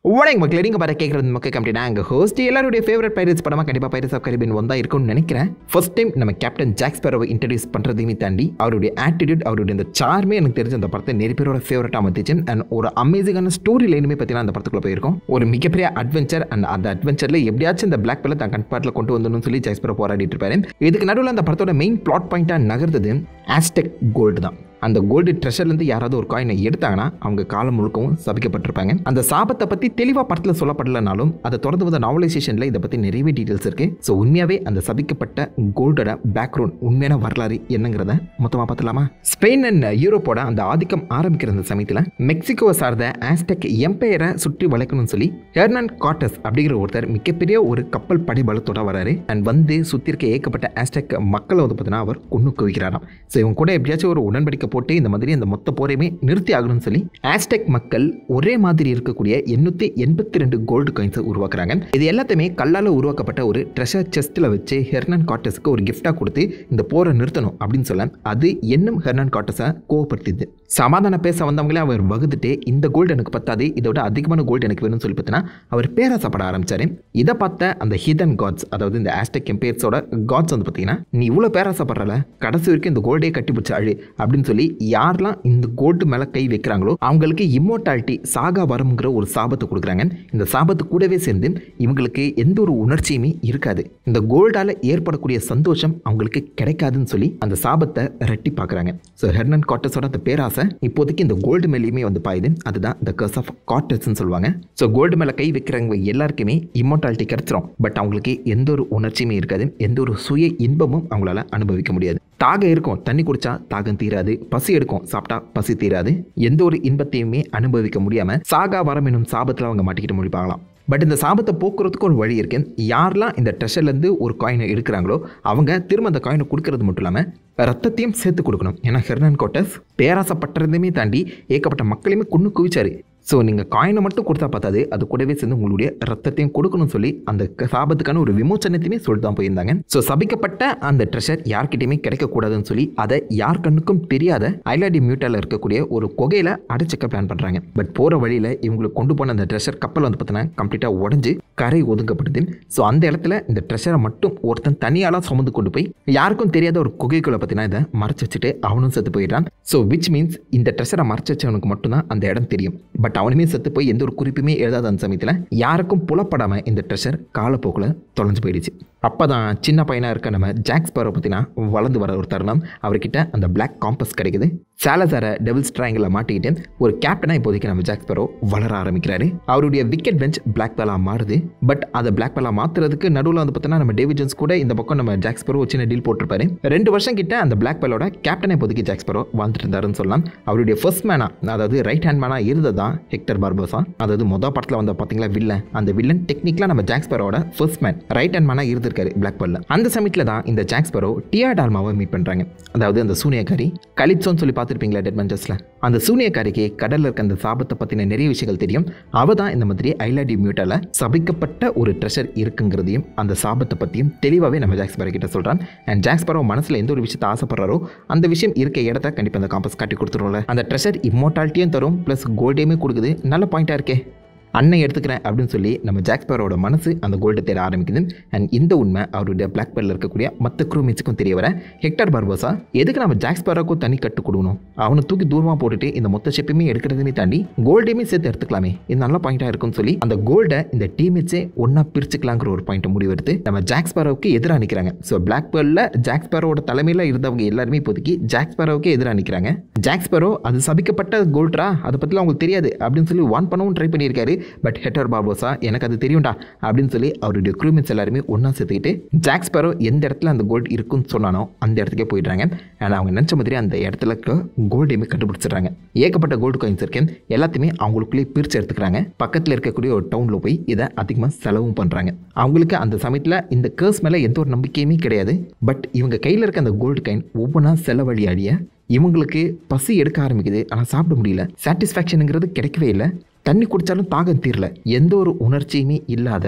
வணக்கம் மக்களே, நீங்கள் பார்த்து கேட்குறது மக்கள் கம்பெனி. நாங்கள் ஹோஸ்ட் எல்லாருடைய ஃபேவரட் பைரட்ஸ் படமாக கண்டிப்பாக பைரட்ஸ் ஆஃப் கரீபியன் வந்தால் இருக்கும்னு நினைக்கிறேன். ஃபர்ஸ்ட் டைம் நம்ம கேப்டன் ஜாக் ஸ்பேரோவை இன்ட்ரடியூஸ் பண்ணுறதையுமே தாண்டி அவருடைய ஆட்டிடியூட், அவருடைய இந்த சார்மே எனக்கு தெரிஞ்ச அந்த படத்தை நிறைய பேரோட ஃபேவரட்டாக வந்துச்சு. அண்ட் ஒரு அமேசிங்கான ஸ்டோரி லைனுமே பார்த்தீங்கன்னா அந்த படத்துக்குள்ள போயிருக்கும். ஒரு மிகப்பெரிய அட்வென்ச்சர், அண்ட் அந்த அட்வென்ச்சரில் எப்படியாச்சும் இந்த பிளாக் பெல்லை தன் கண்பாட்டில் கொண்டு வந்துடணும்னு சொல்லி ஜாக் ஸ்பேரோ போராடிட்டு இருப்பாரு. இதுக்கு நடுவில் அந்த படத்தோட மெயின் பிளாட் பாயிண்டாக நகர்ந்தது ஆஸ்டெக் கோல்டு தான். அந்த கோல்டு ட்ரெஷர்லேருந்து யாராவது ஒரு காயினை எடுத்தாங்கன்னா அவங்க காலம் முழுக்கவும் சபிக்கப்பட்டிருப்பாங்க. அந்த சாபத்தை பற்றி தெளிவாக படத்தில் சொல்லப்படலைனாலும் அதை தொடர்ந்து வந்த நாவலைசேஷனில் இதை பற்றி நிறையவே டீட்டெயில்ஸ் இருக்குது. ஸோ உண்மையாகவே அந்த சபிக்கப்பட்ட கோல்டோட பேக்ரவுண்ட், உண்மையான வரலாறு என்னங்கிறத மொத்தமாக பார்த்துலாமா? ஸ்பெயின் அண்ட் யூரோப்போட அந்த ஆதிக்கம் ஆரம்பிக்கிற அந்த சமயத்தில் மெக்சிகோவை சார்ந்த ஆஸ்டெக் எம்பையரை சுற்றி வளைக்கணும்னு சொல்லி ஹெர்னான் கார்ட்டஸ் அப்படிங்கிற ஒருத்தர் மிகப்பெரிய ஒரு கப்பல் படைபலத்தோட வராரு. அண்ட் வந்து சுற்றி இருக்க ஏகப்பட்ட ஆஸ்டெக் மக்களை வந்து பார்த்தீங்கன்னா அவர் கொண்டு குவிக்கிறாராம். ஸோ இவங்க கூட எப்படியாச்சும் ஒரு உடன்படிக்கை போட்டு இந்த மாதிரி அந்த மொத்த போரையுமே நிறுத்தி ஆகணும்னு சொல்லி ஆஸ்டெக் மக்கள் ஒரே மாதிரி இருக்கக்கூடிய 882 கோல்டு காயின்ஸை உருவாக்குறாங்க. இது எல்லாத்தையுமே கல்லால் உருவாக்கப்பட்ட ஒரு ட்ரெஷர் செஸ்ட்டில் வச்சு ஹெர்னான் கார்ட்டஸுக்கு ஒரு கிஃப்டாக கொடுத்து இந்த போரை நிறுத்தணும் அப்படின்னு சொல்ல அது இன்னும் ஹெர்னான் கார்ட்டஸை கோவப்படுத்திது. சமாதானம் பேச வந்தவங்களே அவர் வகுத்துட்டு இந்த கோல்டு எனக்கு பத்தாது, இதோட அதிகமான கோல்டு எனக்கு வேணும்னு சொல்லி பார்த்தீங்கன்னா அவர் பேராசப்பட ஆரம்பிச்சாரு. இதை பார்த்த அந்த ஹிடன் காட்ஸ், அதாவது இந்த ஆஸ்டெக் எம்பையர்ஸோட காட்ஸ் வந்து பார்த்தீங்கன்னா, நீ இவ்வளோ பேராசப்படுறல, கடைசி வரைக்கும் இந்த கோல்டே கட்டி பிடிச்ச அழு அப்படின்னு சொல்லி யாரெல்லாம் இந்த கோல்டு மேலே கை வைக்கிறாங்களோ அவங்களுக்கு இம்மோர்டாலிட்டி, சாகா வரம்ங்கிற ஒரு சாபத்தை கொடுக்குறாங்க. இந்த சாபத்து கூடவே சேர்ந்து இவங்களுக்கு எந்த ஒரு உணர்ச்சியுமே இருக்காது. இந்த கோல்டால் ஏற்படக்கூடிய சந்தோஷம் அவங்களுக்கு கிடைக்காதுன்னு சொல்லி அந்த சாபத்தை ரெட்டி பார்க்குறாங்க. ஸோ ஹெர்னான் கார்ட்டஸோட அந்த பேராசை இப்போதைக்கு இந்த கோல்டு மேலேயுமே வந்து பாயுது. அதுதான் இந்த கர்ஸ் ஆஃப் கார்ட்டஸ்ன்னு சொல்லுவாங்க. ஸோ கோல்டு மேலே கை வைக்கிறவங்க எல்லாருக்குமே இம்மோர்டாலிட்டி கிடைச்சிரும். பட் அவங்களுக்கு எந்த ஒரு உணர்ச்சியுமே இருக்காது, எந்த ஒரு சுய இன்பமும் அவங்களால அனுபவிக்க முடியாது. தாகம் இருக்கும், தண்ணி குடிச்சா தாகம் தீராது. பசி எடுக்கும், சாப்பிட்டா பசி தீராது. எந்த ஒரு இன்பத்தையுமே அனுபவிக்க முடியாமல் சாகா வரம் என்னும் சாபத்தில் அவங்க மாட்டிக்கிட்டு முடிப்பாங்களாம். பட் இந்த சாபத்தை போக்குறதுக்கு ஒரு வழி இருக்கு. யாரெல்லாம் இந்த ட்ரெஷர்லேருந்து ஒரு காயினை எடுக்கிறாங்களோ அவங்க திரும்ப அந்த காயினை கொடுக்கறது மட்டும் இல்லாமல் ரத்தத்தையும் சேர்த்து கொடுக்கணும். ஏன்னா ஹெர்னான் கார்ட்டஸ் பேராசப்பட்டதையுமே தாண்டி ஏகப்பட்ட மக்களையுமே கொண்டு குவிச்சாரு. ஸோ நீங்கள் காயினை மட்டும் கொடுத்தா பார்த்தாது, அது கூடவே சேர்ந்து உங்களுடைய ரத்தத்தையும் கொடுக்கணும்னு சொல்லி அந்த சாபத்துக்கான ஒரு விமோச்சனத்தையுமே சொல்லிட்டு தான் போயிருந்தாங்க. ஸோ சபிக்கப்பட்ட அந்த ட்ரெஷர் யார்கிட்டையுமே கிடைக்கக்கூடாதுன்னு சொல்லி அதை யார் கண்ணுக்கும் தெரியாத ஐலாடி மியூட்டாவில் இருக்கக்கூடிய ஒரு குகையில் அடைச்சிக்க பிளான் பண்ணுறாங்க. பட் போகிற வழியில் இவங்களுக்கு கொண்டு போன அந்த ட்ரெஷர் கப்பல் வந்து பார்த்தீங்கன்னா கம்ப்ளீட்டாக உடஞ்சி கரை ஒதுக்கப்படுது. ஸோ அந்த இடத்துல இந்த ட்ரெஷரை மட்டும் ஒருத்தன் தனியாலாம் சுமந்து கொண்டு போய் யாருக்கும் தெரியாத ஒரு குகைக்குள்ளே பார்த்தீங்கன்னா இதை மறைச்சி வச்சுட்டு அவனும் செத்து போயிட்டான். ஸோ விச் மீன்ஸ் இந்த ட்ரெஷரை மறைச்சி வச்சவனுக்கு மட்டும்தான் அந்த இடம் தெரியும். பட் அவனுமே செத்து போய் எந்த ஒரு குறிப்புமே எழுதாத அந்த சமயத்தில் யாருக்கும் புலப்படாமல் இந்த ட்ரெஷர் காலப்போக்கில் தொலைஞ்சு போயிடுச்சு. அப்போ தான் சின்ன பையனாக இருக்க நம்ம ஜாக் ஸ்பேரோ பார்த்தீங்கன்னா வளர்ந்து வர ஒரு தருணம். அவர்கிட்ட அந்த பிளாக் காம்பஸ் கிடைக்குது. சாலசாரை டெவில்ஸ் ட்ரையாங்கில் மாட்டிக்கிட்டு ஒரு கேப்டனாக இப்போதைக்கு நம்ம ஜாக் ஸ்பேரோ வளர ஆரம்பிக்கிறாரு. அவருடைய விக்கெட் பெஞ்ச் பிளாக் பேலாக மாறுது. பட் அதை பிளாக் பேலாக மாற்றுறதுக்கு நடுவில் வந்து பார்த்தீங்கன்னா நம்ம டேவிட் ஜோன்ஸ் கூட இந்த பக்கம் நம்ம ஜாக் ஸ்பேரோ சின்ன டீல் போட்டிருப்பாரு. 2 வருஷம் கிட்ட அந்த பிளாக் பேலோட கேப்டனை இப்போதைக்கு ஜாக் ஸ்பேரோ வாழ்ந்துட்டு இருந்தாருன்னு சொல்லலாம். அவருடைய ஃபர்ஸ்ட் மேனா, அதாவது ரைட் ஹேண்ட் மேனாக இருந்தது தான் ஹெக்டர் பார்போசா. அதாவது மொதல் படத்தில் வந்து பார்த்தீங்களா வில்லன், அந்த வில்லன் டெக்னிக்கலாக நம்ம ஜாக் ஸ்பேரோட ஃபர்ஸ்ட் மேன், ரைட் ஹேண்ட் மேனாக இருந்திருக்காரு பிளாக் பேல்ல. அந்த சமயத்தில் தான் இந்த ஜாக் ஸ்பேரோ டியா டால்மாவை மீட் பண்ணுறாங்க. அதாவது அந்த சூனியக்காரி கலிப்சோன்னு சொல்லி பார்த்துருப்பீங்களா டெட் மஞ்சஸ்ல. அந்த சூனியக்காரிக்கு கடலில் இருக்க அந்த சாபத்தை பற்றின நிறைய விஷயங்கள் தெரியும். அவ தான் இந்த மாதிரி ஐலாடி மியூட்டால சபிக்கப்பட்ட ஒரு ட்ரெஷர் இருக்குங்கிறதையும் அந்த சாபத்தை பற்றியும் தெளிவாகவே நம்ம ஜாக் ஸ்பேரோ கிட்ட சொல்கிறான். அண்ட் ஜாக் ஸ்பேரோ மனசில் எந்த ஒரு விஷயத்தை ஆசைப்படுறாரோ அந்த விஷயம் இருக்க இடத்த கண்டிப்பாக அந்த காம்பஸ் காட்டி கொடுத்துருவோம்ல. அந்த ட்ரெஷர் இம்மோர்டாலிட்டியும் தரும், ப்ளஸ் கோல்டையுமே கொடுக்குது. நல்ல பாயிண்டாக இருக்கே, அன்னை எடுத்துக்கிறேன் அப்படின்னு சொல்லி நம்ம ஜாக் ஸ்பேரோட மனசு அந்த கோல்டை தேட ஆரம்பிக்குது. அண்ட் இந்த உண்மை அவருடைய பிளாக் பேலில் இருக்கக்கூடிய மற்ற க்ரூமேட்ஸுக்கும் தெரிய வர ஹெக்டர் பார்போசா எதுக்கு நம்ம ஜாக் ஸ்பேரோக்கும் தனி கட்டு கொடுக்கணும், அவனை தூக்கி தூரமாக போட்டுட்டு இந்த மொத்த ஷிப்பையுமே எடுக்கிறதுமே தாண்டி கோல்டையுமே சேர்த்து எடுத்துக்கலாமே, இது நல்ல பாயிண்டாக இருக்குன்னு சொல்லி அந்த கோல்டை இந்த டீமேட்ஸே ஒன்றா பிரிச்சுக்கலாங்கிற ஒரு பாயிண்ட்டை முடிவெடுத்து நம்ம ஜாக் ஸ்பேரோவுக்கு எதிராக நிற்கிறாங்க. ஸோ பிளாக் பேலில் ஜாக் ஸ்பேரோட தலைமையில் இருந்தவங்க எல்லாருமே இப்போதைக்கு ஜாக் ஸ்பேரோவுக்கு எதிராக நிற்கிறாங்க. ஜாக் ஸ்பேரோ அது சபிக்கப்பட்ட கோல்ட்ரா, அதை பற்றிலாம் அவங்களுக்கு தெரியாது அப்படின்னு சொல்லி வான் பண்ணவும் ட்ரை பண்ணியிருக்காரு. பட் ஹெக்டர் பார்போசா எனக்கு அது தெரியும்டா அப்படின்னு சொல்லி அவருடைய க்ரூமேட்ஸ் எல்லாருமே ஒன்றா சேர்த்துக்கிட்டு ஜாக் ஸ்பேரோ எந்த இடத்துல அந்த கோல்டு இருக்குன்னு சொன்னானோ அந்த இடத்துக்கே போயிடுறாங்க. அண்ட் அவங்க நினச்ச மாதிரி அந்த இடத்துல கோல்டையுமே கண்டுபிடிச்சிடுறாங்க. ஏகப்பட்ட கோல்டு காயின்ஸ் இருக்கேன், எல்லாத்தையுமே அவங்களுக்குள்ளேயே பிரித்து எடுத்துக்கிறாங்க. பக்கத்தில் இருக்கக்கூடிய ஒரு டவுனில் போய் இதை அதிகமாக செலவும் பண்ணுறாங்க. அவங்களுக்கு அந்த சமயத்தில் இந்த கேர்ஸ் மேலே எந்த ஒரு நம்பிக்கையுமே கிடையாது. பட் இவங்க கையில் இருக்க அந்த கோல்டு காயின் ஒவ்வொன்றா செலவழி அழிய இவங்களுக்கு பசி எடுக்க ஆரம்பிக்குது. ஆனால் சாப்பிட முடியல, சாட்டிஸ்ஃபேக்ஷனுங்கிறது கிடைக்கவே இல்லை. தண்ணி குடித்தாலும் தாகம் தீரல, எந்த ஒரு உணர்ச்சியுமே இல்லாத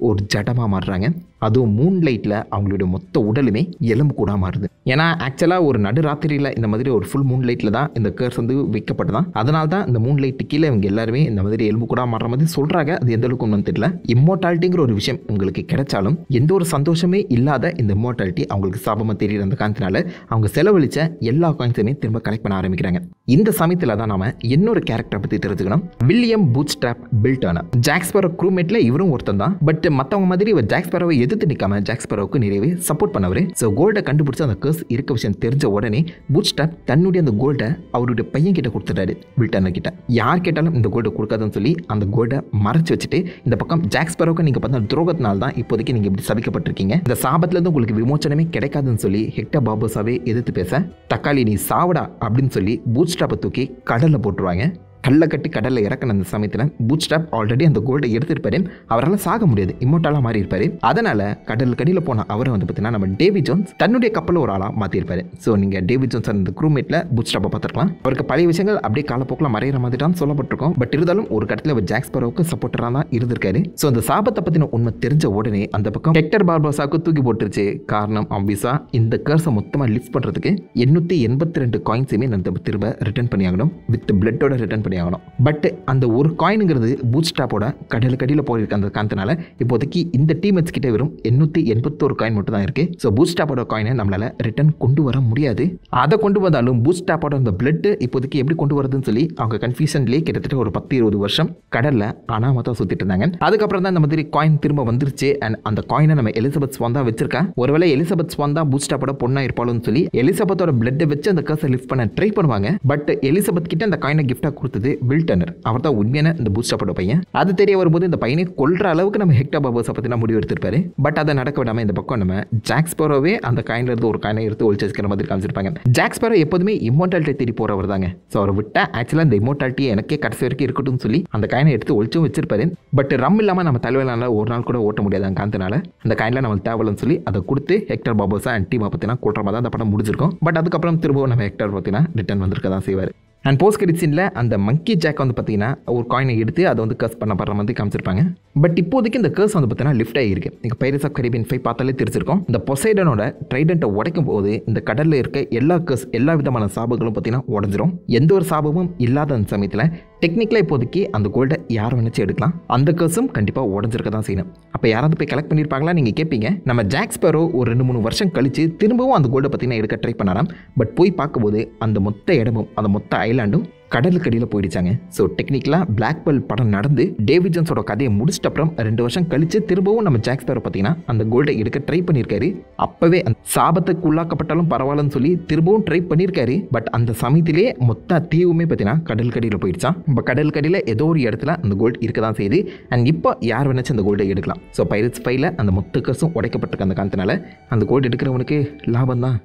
ஒரு ஜடமாக மாறுறாங்க. அதுவும் மூன் லைட்டில் அவங்களுடைய மொத்த உடலுமே எலும்பு கூட மாறுது. ஏன்னா ஆக்சுவலாக ஒரு நடுராத்திரியில் இந்த மாதிரி ஒரு ஃபுல் மூன் லைட்டில் தான் இந்த கேர்ஸ் வந்து வைக்கப்பட்டதான். அதனால தான் இந்த மூன் லைட்டு கீழே இவங்க எல்லாருமே இந்த மாதிரி எலும்பு கூட மாறுற மாதிரி சொல்கிறாங்க. அது எந்த அளவுக்கு ஒன்றும் தெரியல. இம்மோர்டாலிட்டிங்கிற ஒரு விஷயம் உங்களுக்கு கிடைச்சாலும் எந்த ஒரு சந்தோஷமே இல்லாத இந்த இம்மோர்டாலிட்டி அவங்களுக்கு சாபமாக தெரியுற அந்த காரணத்தினால அவங்க செலவழிச்ச எல்லா காயின்ஸுமே திரும்ப கலெக்ட் பண்ண ஆரம்பிக்கிறாங்க. இந்த சமயத்தில் தான் நாம இன்னொரு கேரக்டரை பற்றி தெரிஞ்சுக்கணும். William Bootstrap Bill Turner. Jack Sparrow க்ரூமேட்ல இவரும் ஒருத்தன் தான். பட் மற்றவங்க மாதிரி இவர் ஜாக் ஸ்பேரோவை எதிர்த்து நிற்காம ஜாக் ஸ்பேரோவுக்கு நிறையவே சப்போர்ட் பண்ணவர். ஸோ கோல்டை கண்டுபிடிச்ச அந்த கேர்ஸ் இருக்க விஷயம் தெரிஞ்ச உடனே பூட்ஸ்ட்ராப் தன்னுடைய அந்த கோல்டை அவருடைய பையன் கிட்ட கொடுத்துட்டாரு, பில்டர்னர் கிட்ட. யார் கேட்டாலும் இந்த கோல்டை கொடுக்காதுன்னு சொல்லி அந்த கோல்டை மறைச்சு வச்சுட்டு இந்த பக்கம் ஜாக் ஸ்பேரோவுக்கு நீங்கள் பார்த்தா துரோகத்தினால தான் இப்போதைக்கு நீங்கள் இப்படி சபிக்கப்பட்டிருக்கீங்க, இந்த சாபத்திலேருந்து உங்களுக்கு விமோச்சனமே கிடைக்காதுன்னு சொல்லி ஹெக்டர் பார்போசாவே எதிர்த்து பேச, தக்காளி நீ சாவடா அப்படின்னு சொல்லி பூட்ஸ்ட்ராப்பை தூக்கி கடலில் போட்டுருவாங்க. கல்லை கட்டி கடலில் இறக்கின அந்த சமயத்தில் பூட்ஸ்ட்ராப் ஆல்ரெடி அந்த கோல்டை எடுத்திருப்பாரு. அவரால் சாக முடியாது, இம்மோர்டலாக மாறி இருப்பாரு. அதனால கடல் கடியில் போன அவரை வந்து பார்த்தீங்கன்னா நம்ம டேவிட் ஜோன்ஸ் தன்னுடைய கப்பலில் ஒரு ஆளாக மாற்றிருப்பாரு. ஸோ நீங்கள் டேவிட் ஜோன்ஸ் அந்த க்ரூமேட்டில் பூட்ஸ்ட்ராப்பை பார்த்துருக்கலாம். அவருக்கு பழைய விஷயங்கள் அப்படியே காலப்போக்கில் மறையிற மாதிரி தான் சொல்லப்பட்டிருக்கும். பட் இருந்தாலும் ஒரு கட்டத்தில் அவர் ஜாக் ஸ்பேரோவுக்கு சப்போர்ட்டராக தான் இருந்திருக்காரு. ஸோ அந்த சாபத்தை பற்றின உண்மை தெரிஞ்ச உடனே அந்த பக்கம் ஹெக்டர் பார்போசாவுக்கு தூக்கி போட்டுருச்சு. காரணம் ஆப்வியஸா இந்த கேர்ஸை மொத்தமாக லிஃப்ட் பண்ணுறதுக்கு 882 காயின்ஸுமே நம்ம திரும்ப ரிட்டர்ன் பண்ணியாகணும், வித் பிளட்டோட ரிட்டர்ன் பண்ணி ஆகணும். பட் அந்த ஒரு காயினுங்கிறது பூட்ஸ்ட்ராப்போட கடலுக்கடியில் போயிருக்க அந்த காரணத்தினால இப்போதைக்கு இந்த டீம்மேட்ஸ் கிட்ட வெறும் 881 காயின் மட்டும் தான் இருக்கு. ஸோ பூட்ஸ்ட்ராப்போட காயினை நம்மளால ரிட்டர்ன் கொண்டு வர முடியாது. அதை கொண்டு வந்தாலும் பூட்ஸ்ட்ராப்போட அந்த பிளட் இப்போதைக்கு எப்படி கொண்டு வரதுன்னு சொல்லி அவங்க கன்ஃபியூஷன்லேயே கிட்டத்தட்ட ஒரு 10-20 வருஷம் கடலில் அனாமத்தான் சுத்திட்டு இருந்தாங்க. அதுக்கப்புறம் தான் இந்த மாதிரி காயின் திரும்ப வந்துருச்சு. அண்ட் அந்த காயினை நம்ம எலிசபெத் ஸ்வான் தான் வச்சிருக்கா. ஒருவேளை எலிசபெத் ஸ்வான் தான் பூட்ஸ்ட்ராப்போட பொண்ணா இருப்பாளுன்னு சொல்லி எலிசபெத்தோட பிளட்டை வச்சு அந்த கேர்ஸை லிஃப்ட் பண்ண ட்ரை பண்ணுவாங்க. பட் எலிசபெத் கிட்ட அந்த காயினை கிஃப்டா கொடுத்தது பில்டர்னர். அவர் தான் உண்மையான இந்த பூட்ஸ்ட்ராப்போட பையன். அது தெரிய வரும்போது இந்த பையனை கொல்ற அளவுக்கு நம்ம ஹெக்டர் பார்போஸை பற்றி முடிவு எடுத்திருப்பாரு. பட் அதை நடக்க விடாம இந்த பக்கம் நம்ம ஜாக் ஸ்பேரோவே அந்த காயின்ல இருந்து ஒரு காயினை எடுத்து ஒழிச்சு வச்சுக்கிற மாதிரி காமிச்சிருப்பாங்க. ஜாக் ஸ்பேரோ எப்போதுமே இம்மோர்டாலிட்டி தேடி போறவர் தாங்க. ஸோ அவர் விட்டா ஆக்சுவலாக இந்த இம்மோர்டாலிட்டியை எனக்கே கடைசி வரைக்கும் இருக்கட்டும் சொல்லி அந்த காயினை எடுத்து ஒழிச்சும் வச்சிருப்பாரு. பட் ரம் இல்லாமல் நம்ம தலைவனால ஒரு நாள் கூட ஓட்ட முடியாது. அந்த காரணத்தினால அந்த காயின்ல நம்ம தேவையில்லைன்னு சொல்லி அதை கொடுத்து ஹெக்டர் பார்போஸா அண்ட் டீமை பற்றினா கொள்ற மாதிரி தான் அந்த படம் முடிஞ்சிருக்கும். பட் அதுக்கப்புறம் திரும்பவும் நம்ம ஹெக்டர் பற்றினா ரிட்டர்ன் வந்திருக்க தான் செய்வார். அண்ட் போஸ்ட் கிரெடிட் சீனில் அந்த மங்கி ஜாக் வந்து பார்த்தீங்கன்னா ஒரு காயினை எடுத்து அதை வந்து கர்ஸ் பண்ணப்படுற மாதிரி காமிச்சிருப்பாங்க. பட் இப்போதைக்கு இந்த கர்ஸ் வந்து பார்த்தீங்கன்னா லிஃப்ட் ஆகிருக்கு. நீங்கள் பைரட்ஸ் ஆஃப் கரீபியன் 5 பார்த்தாலே தெரிஞ்சிருக்கும். இந்த பொசைடனோட ட்ரைடண்ட்டை உடைக்கும் போது இந்த கடலில் இருக்க எல்லா கர்ஸ் எல்லா விதமான சாபங்களும் பார்த்தீங்கன்னா உடஞ்சிரும். எந்த ஒரு சாபமும் இல்லாத அந்த சமயத்தில் டெக்னிக்கலாக இப்போதைக்கு அந்த கோல்டை யார் நினச்சி எடுக்கலாம், அந்த கர்ஸும் கண்டிப்பாக உடஞ்சிருக்க தான் செய்யணும். அப்போ யாராவது போய் கலெக்ட் பண்ணியிருப்பாங்களா நீங்கள் கேட்பீங்க. நம்ம ஜாக் ஸ்பேரோ ஒரு 2-3 வருஷம் கழிச்சு திரும்பவும் அந்த கோல்டை பார்த்தீங்கன்னா எடுக்க ட்ரை பண்ணாராம். பட் போய் பார்க்கும்போது அந்த மொத்த இடமும் அந்த மொத்த ஐலாண்டும் கடலுக்கு அடியில் போயிடுச்சாங்க. ஸோ டெக்னிக்கலாக பிளாக் பெல் படம் நடந்து டேவிட் ஜோன்ஸோட கதையை முடிச்சிட்ட அப்புறம் 2 வருஷம் கழிச்சு திரும்பவும் நம்ம ஜாக் ஸ்பேரோ பார்த்தீங்கன்னா அந்த கோல்டை எடுக்க ட்ரை பண்ணியிருக்காரு. அப்போவே அந்த சாபத்துக்கு உள்ளாக்கப்பட்டாலும் பரவாயில்லன்னு சொல்லி திரும்பவும் ட்ரை பண்ணியிருக்காரு. பட் அந்த சமயத்திலேயே மொத்த தீவுமே பார்த்தீங்கன்னா கடலுக்கு அடியில் போயிடுச்சான். இப்போ கடலுக்கு அடியில் ஏதோ ஒரு இடத்துல அந்த கோல்டு இருக்க தான் செய்யுது. அண்ட் இப்போ யார் வேணாச்சும் அந்த கோல்டை எடுக்கலாம். ஸோ பைரட்ஸ் 5ல அந்த மொத்த கர்ஸும் உடைக்கப்பட்டிருக்க அந்த காரணத்தினால அந்த கோல்டு எடுக்கிறவனுக்கு லாபம் தான்.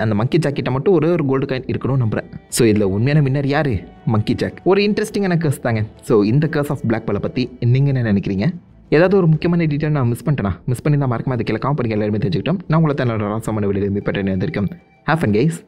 அந்த மங்கி ஜாக்கிட்ட மட்டும் ஒரு கோல்டு காயின் இருக்கணும்னு நம்புறேன். ஸோ இதில் உண்மையான வின்னர் யாரு? மங்கி ஜாக். ஒரு இன்ட்ரெஸ்டிங்கான கர்ஸ் தாங்க. ஸோ இந்த கர்ஸ் ஆஃப் பிளாக் பெல்லை பற்றி நீங்கள் என்ன நினைக்கிறீங்க? ஏதாவது ஒரு முக்கியமான டீட்டெயில் நான் மிஸ் பண்ணிட்டேனா? மிஸ் பண்ணி தான் மறக்காம அதுக்கு காம் பண்ணி எல்லாருமே தெரிஞ்சுக்கிட்டோம். நான் உங்களை தன்னோட ராசமான வெளியில் மீட் பண்ணி வந்திருக்கேன். Have fun guys.